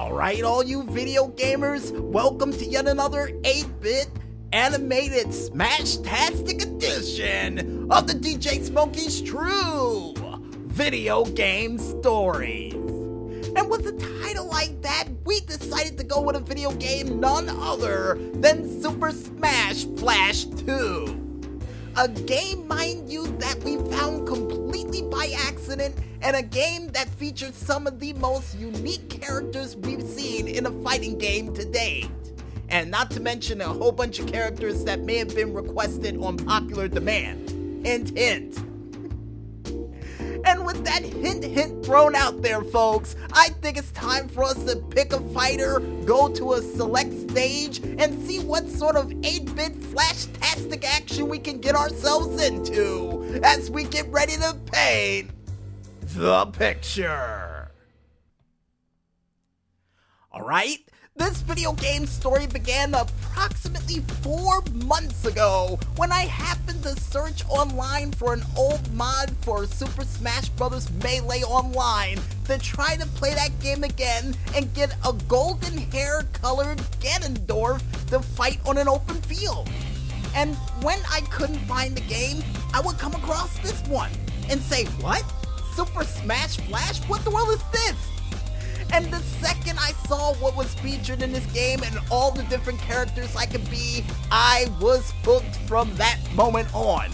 Alright, all you video gamers, welcome to yet another 8-bit animated smashtastic edition of the DJ Smokey's True Video Game Stories. And with a title like that, we decided to go with a video game none other than Super Smash Flash 2. A game, mind you, that we found completely by accident, and a game that features some of the most unique characters we've seen in a fighting game to date. And not to mention a whole bunch of characters that may have been requested on popular demand. Hint, hint. And with that hint thrown out there, folks, I think it's time for us to pick a fighter, go to a select stage, and see what sort of 8-bit flashtastic action we can get ourselves into as we get ready to paint the picture. Alright, this video game story began approximately 4 months ago when I happened to search online for an old mod for Super Smash Bros. Melee Online to try to play that game again and get a golden hair colored Ganondorf to fight on an open field. And when I couldn't find the game, I would come across this one and say, what? Super Smash Flash? What the world is this? And the second I saw what was featured in this game and all the different characters I could be, I was hooked from that moment on.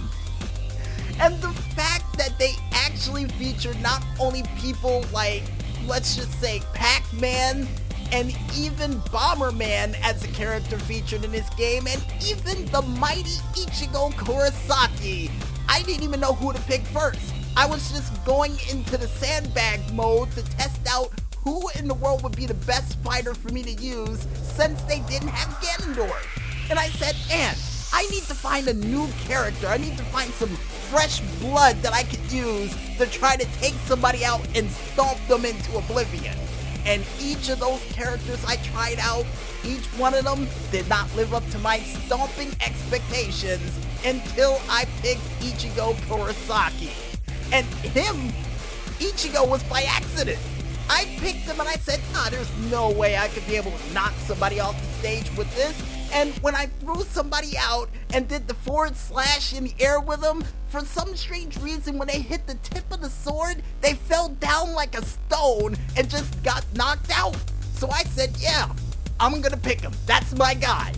And the fact that they actually featured not only people like, let's just say, Pac-Man, and even Bomberman as a character featured in this game, and even the mighty Ichigo Kurosaki, I didn't even know who to pick first. I was just going into the sandbag mode to test out who in the world would be the best fighter for me to use since they didn't have Ganondorf. And I said, and I need to find a new character. I need to find some fresh blood that I could use to try to take somebody out and stomp them into oblivion. And each of those characters I tried out, each one of them did not live up to my stomping expectations until I picked Ichigo Kurosaki. And him, Ichigo, was by accident. I picked him and I said, there's no way I could be able to knock somebody off the stage with this. And when I threw somebody out and did the forward slash in the air with them, for some strange reason, when they hit the tip of the sword, they fell down like a stone and just got knocked out. So I said, yeah, I'm gonna pick him. That's my guy.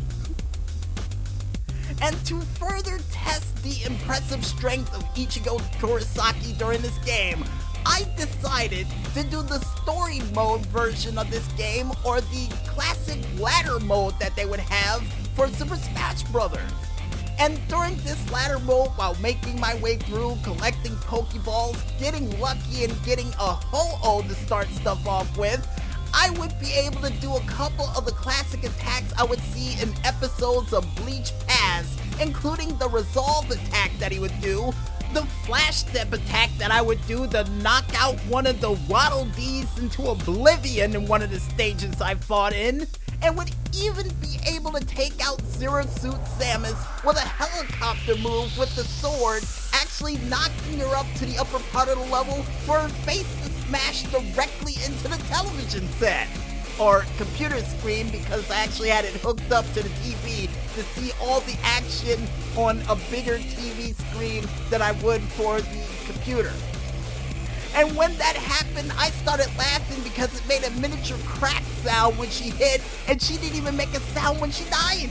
And to further test the impressive strength of Ichigo Kurosaki during this game, I decided to do the story mode version of this game, or the classic ladder mode that they would have for Super Smash Bros. And during this ladder mode, while making my way through, collecting Pokeballs, getting lucky and getting a Ho-Oh to start stuff off with, I would be able to do a couple of the classic attacks I would see in episodes of Bleach Pass, including the Resolve attack that he would do, the Flash Step attack that I would do to knock out one of the Waddle Dees into oblivion in one of the stages I fought in, and would even be able to take out Zero Suit Samus with a helicopter move with the sword, actually knocking her up to the upper part of the level for her face to smash directly into the television set. Or computer screen, because I actually had it hooked up to the TV to see all the action on a bigger TV screen than I would for the computer. And when that happened, I started laughing because it made a miniature crack sound when she hit, and she didn't even make a sound when she died.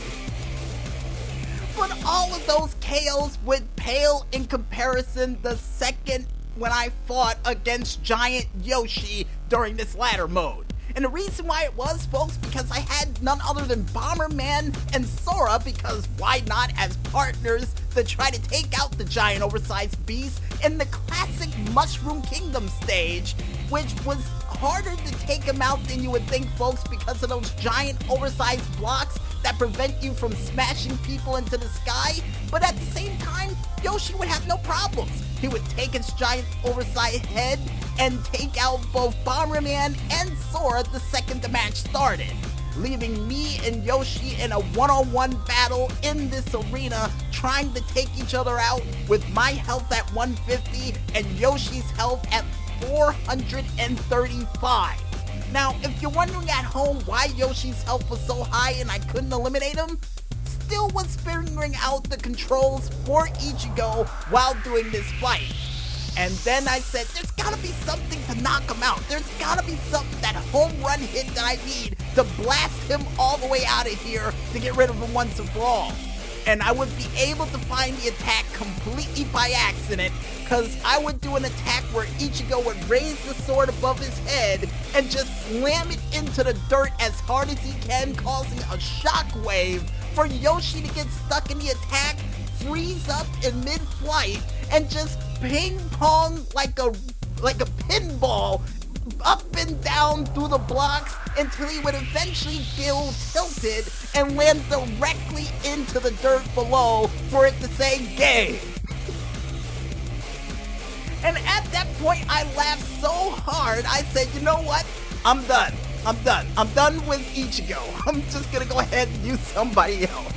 But all of those KOs would pale in comparison the second when I fought against Giant Yoshi during this ladder mode. And the reason why it was, folks, because I had none other than Bomberman and Sora, because why not, as partners to try to take out the giant oversized beast in the classic Mushroom Kingdom stage, which was harder to take him out than you would think, folks, because of those giant oversized blocks that prevent you from smashing people into the sky. But at the same time, Yoshi would have no problems. He would take his giant oversized head and take out both Bomberman and Sora the second the match started, leaving me and Yoshi in a one-on-one battle in this arena, trying to take each other out with my health at 150 and Yoshi's health at 435. Now, if you're wondering at home why Yoshi's health was so high and I couldn't eliminate him, still was figuring out the controls for Ichigo while doing this fight. And then I said, there's gotta be something to knock him out. There's gotta be something, that home run hit that I need to blast him all the way out of here to get rid of him once and for all. And I would be able to find the attack completely by accident, because I would do an attack where Ichigo would raise the sword above his head and just slam it into the dirt as hard as he can, causing a shockwave for Yoshi to get stuck in the attack, freeze up in mid-flight, and just ping-pong like a pinball up and down through the blocks until he would eventually feel tilted and land directly into the dirt below for it to say game. And at that point, I laughed so hard, I said, you know what? I'm done. I'm done with Ichigo. I'm just gonna go ahead and use somebody else.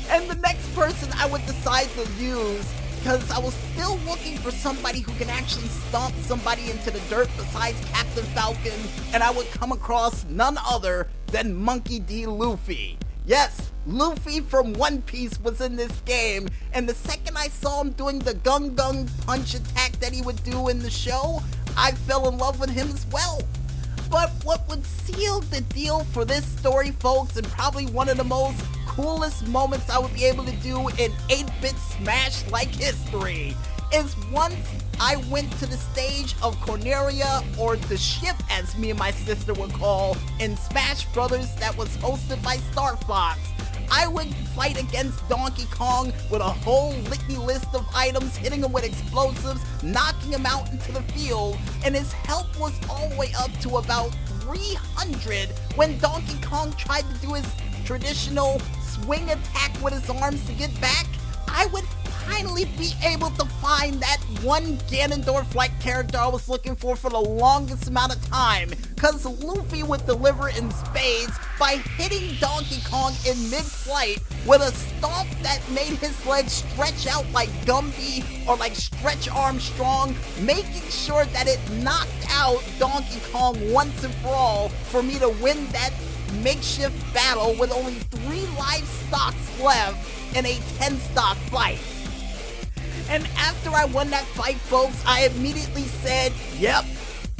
And the next person I would decide to use, because I was still looking for somebody who can actually stomp somebody into the dirt besides Captain Falcon, and I would come across none other than Monkey D. Luffy. Yes, Luffy from One Piece was in this game, and the second I saw him doing the gung gung punch attack that he would do in the show, I fell in love with him as well. But what would seal the deal for this story, folks, and probably one of the most coolest moments I would be able to do in 8-bit Smash-like history, is once I went to the stage of Corneria, or the ship as me and my sister would call, in Smash Brothers that was hosted by Star Fox. I would fight against Donkey Kong with a whole litany list of items, hitting him with explosives, knocking him out into the field, and his health was all the way up to about 300 when Donkey Kong tried to do his traditional swing attack with his arms to get back. I would finally be able to find that one Ganondorf-like character I was looking for the longest amount of time, because Luffy would deliver in spades by hitting Donkey Kong in mid-flight with a stomp that made his legs stretch out like Gumby or like Stretch Armstrong, making sure that it knocked out Donkey Kong once and for all for me to win that makeshift battle with only 3 life stocks left in a 10-stock fight. And after I won that fight, folks, I immediately said, yep,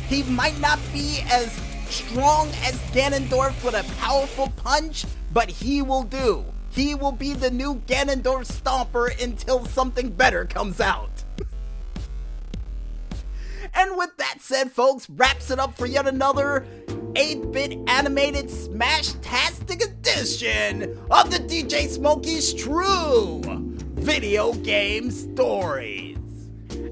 he might not be as strong as Ganondorf with a powerful punch, but he will do. He will be the new Ganondorf Stomper until something better comes out. And with that said, folks, wraps it up for yet another 8-bit animated Smashtastic edition of the DJ Smokey's True Video Game Stories.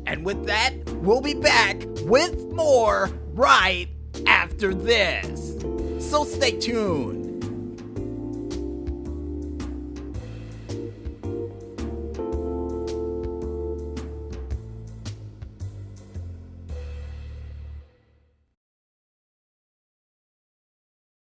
And with that, we'll be back with more right after this. So stay tuned.